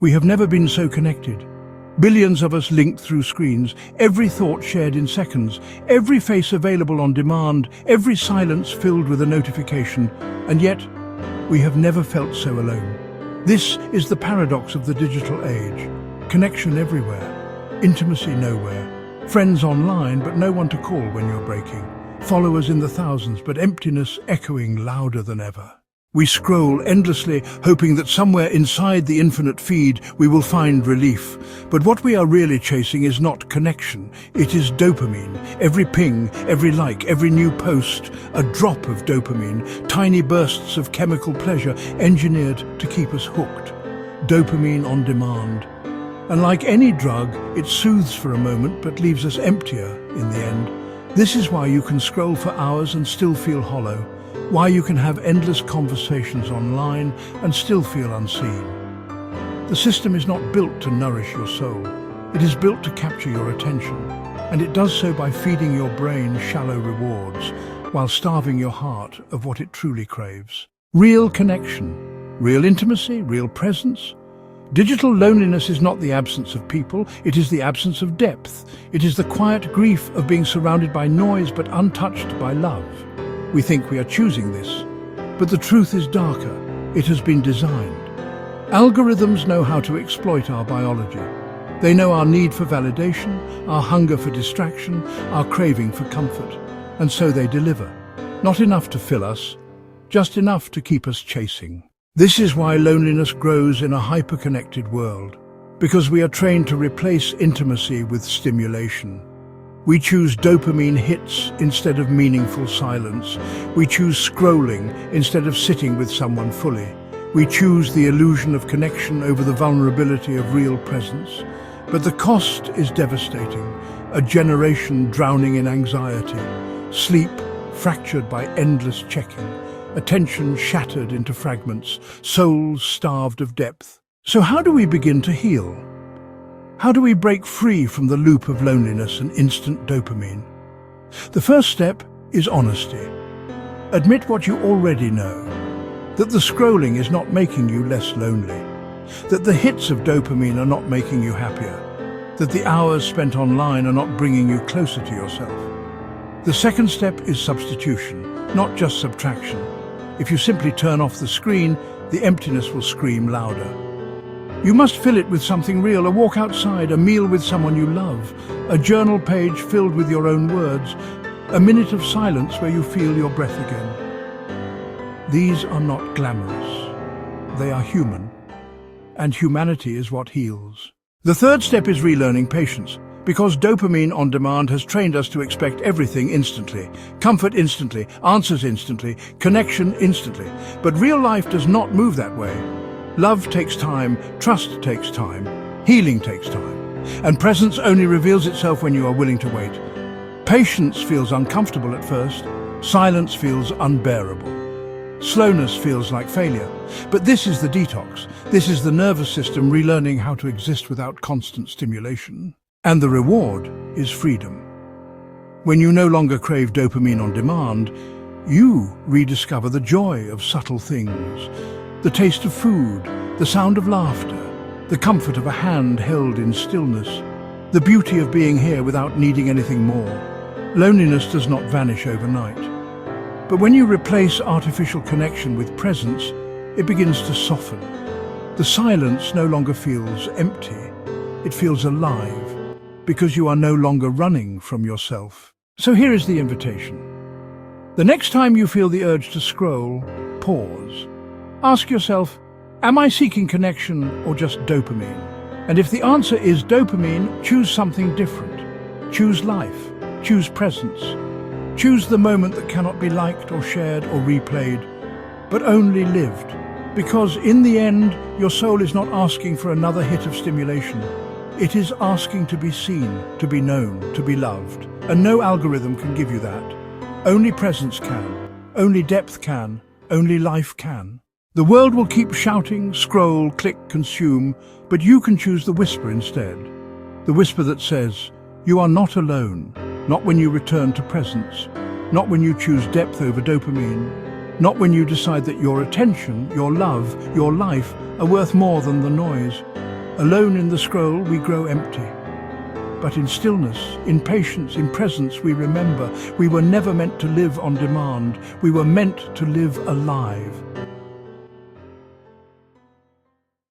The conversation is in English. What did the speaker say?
We have never been so connected. Billions of us linked through screens, every thought shared in seconds, every face available on demand, every silence filled with a notification, and yet we have never felt so alone. This is the paradox of the digital age. Connection everywhere, intimacy nowhere, friends online but no one to call when you're breaking, followers in the thousands but emptiness echoing louder than ever. We scroll endlessly, hoping that somewhere inside the infinite feed we will find relief. But what we are really chasing is not connection, it is dopamine. Every ping, every like, every new post, a drop of dopamine, tiny bursts of chemical pleasure engineered to keep us hooked. Dopamine on demand. And like any drug, it soothes for a moment but leaves us emptier in the end. This is why you can scroll for hours and still feel hollow. Why you can have endless conversations online and still feel unseen. The system is not built to nourish your soul. It is built to capture your attention, and it does so by feeding your brain shallow rewards while starving your heart of what it truly craves. Real connection, real intimacy, real presence. Digital loneliness is not the absence of people, it is the absence of depth. It is the quiet grief of being surrounded by noise but untouched by love. We think we are choosing this, but the truth is darker. It has been designed. Algorithms know how to exploit our biology. They know our need for validation, our hunger for distraction, our craving for comfort. And so they deliver. Not enough to fill us, just enough to keep us chasing. This is why loneliness grows in a hyper-connected world, because we are trained to replace intimacy with stimulation. We choose dopamine hits instead of meaningful silence. We choose scrolling instead of sitting with someone fully. We choose the illusion of connection over the vulnerability of real presence. But the cost is devastating. A generation drowning in anxiety, sleep fractured by endless checking, attention shattered into fragments, souls starved of depth. So how do we begin to heal? How do we break free from the loop of loneliness and instant dopamine? The first step is honesty. Admit what you already know, that the scrolling is not making you less lonely, that the hits of dopamine are not making you happier, that the hours spent online are not bringing you closer to yourself. The second step is substitution, not just subtraction. If you simply turn off the screen, the emptiness will scream louder. You must fill it with something real, a walk outside, a meal with someone you love, a journal page filled with your own words, a minute of silence where you feel your breath again. These are not glamorous. They are human, and humanity is what heals. The third step is relearning patience, because dopamine on demand has trained us to expect everything instantly, comfort instantly, answers instantly, connection instantly. But real life does not move that way. Love takes time, trust takes time, healing takes time, and presence only reveals itself when you are willing to wait. Patience feels uncomfortable at first, silence feels unbearable, slowness feels like failure. But this is the detox. This is the nervous system relearning how to exist without constant stimulation. And the reward is freedom. When you no longer crave dopamine on demand, you rediscover the joy of subtle things. The taste of food, the sound of laughter, the comfort of a hand held in stillness, the beauty of being here without needing anything more. Loneliness does not vanish overnight. But when you replace artificial connection with presence, it begins to soften. The silence no longer feels empty, it feels alive, because you are no longer running from yourself. So here is the invitation. The next time you feel the urge to scroll, pause. Ask yourself, am I seeking connection or just dopamine? And if the answer is dopamine, choose something different. Choose life. Choose presence. Choose the moment that cannot be liked or shared or replayed, but only lived. Because in the end, your soul is not asking for another hit of stimulation. It is asking to be seen, to be known, to be loved. And no algorithm can give you that. Only presence can. Only depth can. Only life can. The world will keep shouting, scroll, click, consume, but you can choose the whisper instead. The whisper that says, you are not alone, not when you return to presence, not when you choose depth over dopamine, Not when you decide that your attention, your love, your life are worth more than the noise. Alone in the scroll, we grow empty. But in stillness, in patience, in presence, we remember we were never meant to live on demand. We were meant to live alive.